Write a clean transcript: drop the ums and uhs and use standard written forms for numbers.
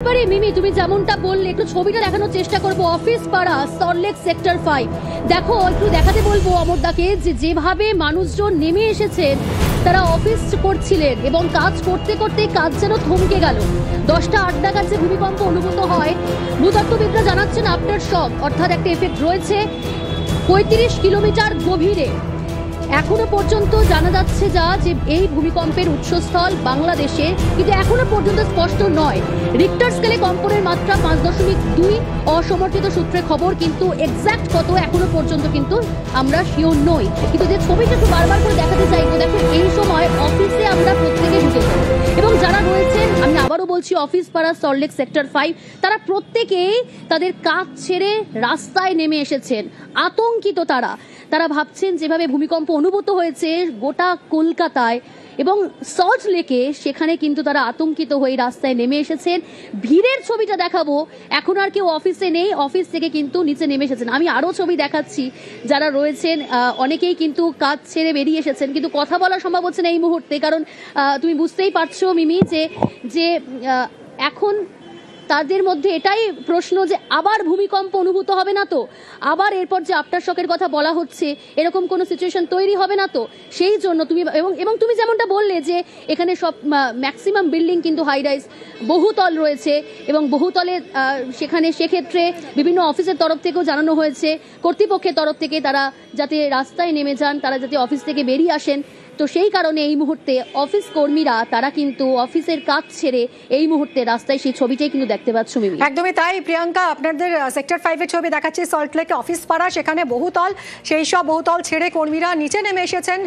এবারে মিমি তুমি যেমনটা বললে একটু ছবিটা দেখানোর চেষ্টা করব অফিস পাড়া সল্টলেক সেক্টর 5। দেখো একটু দেখাতে বলবো অমরদাকে যে যেভাবে মানুষজন নেমে এসেছেন, তারা অফিস করছিলেন এবং কাজ করতে করতে কাজ যেন থমকে গেল। 10টা 8 নাগাদ যে ভূমিকম্প অনুভূত হয়, ভূতত্ত্ববিদরা জানাচ্ছেন আফটার শক অর্থাৎ একটা এফেক্ট রয়েছে 35 কিলোমিটার গভীরে। এখনো পর্যন্ত জানা যাচ্ছে যে এই ভূমিকম্পের উৎসস্থল বাংলাদেশে, কিন্তু এখনো পর্যন্ত স্পষ্ট নয়। রিক্টার স্কেলে কম্পনের মাত্রা 5.2, অসমর্থিত সূত্রে খবর, কিন্তু এক্সাক্ট কত এখনো পর্যন্ত কিন্তু আমরা শিওর নই। কিন্তু যে ছবিটা একটু বারবার করে দেখাতে চাইবো, দেখো এই সময় অফিসে আমরা প্রত্যেকে ঢুকেছি এবং যারা রয়েছেন, আমি আবারও বলছি অফিস পাড়া সল্টলেক সেক্টর 5, তারা প্রত্যেকেই তাদের কাজ ছেড়ে রাস্তায় নেমে এসেছেন। আতঙ্কিত তারা ভাবছেন যেভাবে ভূমিকম্প অনুভূত হয়েছে গোটা কলকাতায় এবং সল্ট লেকে, সেখানে কিন্তু তারা আতঙ্কিত হয়ে রাস্তায় নেমে এসেছেন। ভিড়ের ছবিটা দেখাবো, এখন আর কেউ অফিসে নেই, অফিস থেকে কিন্তু নিচে নেমে এসেছেন। আমি আরও ছবি দেখাচ্ছি, যারা রয়েছেন অনেকেই কিন্তু কাজ ছেড়ে বেরিয়ে এসেছেন, কিন্তু কথা বলা সম্ভব হচ্ছে না এই মুহূর্তে, কারণ তুমি বুঝতেই পারছো মিমি যে এখন তাদের মধ্যে এটাই প্রশ্ন যে আবার ভূমিকম্প অনুভূত হবে না তো, আবার এরপর যে আফটার শকের কথা বলা হচ্ছে এরকম কোনো সিচুয়েশন তৈরি হবে না তো। সেই জন্য তুমি এবং তুমি যেমনটা বললে যে এখানে সব ম্যাক্সিমাম বিল্ডিং কিন্তু হাই রাইজ, বহুতল রয়েছে এবং বহুতলে সেক্ষেত্রে বিভিন্ন অফিসের তরফ থেকেও জানানো হয়েছে, কর্তৃপক্ষের তরফ থেকে তারা যাতে রাস্তায় নেমে যান, তারা যাতে অফিস থেকে বেরিয়ে আসেন। তো সেই কারণে এই মুহূর্তে অফিস কর্মীরা তারা কিন্তু অফিসের কাজ ছেড়ে এই মুহূর্তে রাস্তায়, সেই ছবিটাই কিন্তু দেখতে পাচ্ছ মিমি। একদমই তাই প্রিয়াঙ্কা, আপনাদের সেক্টর 5 এর ছবি দেখাচ্ছি সল্টলেকে অফিস পাড়া, সেখানে বহুতল, সেই সব বহুতল ছেড়ে কর্মীরা নিচে নেমে এসেছেন।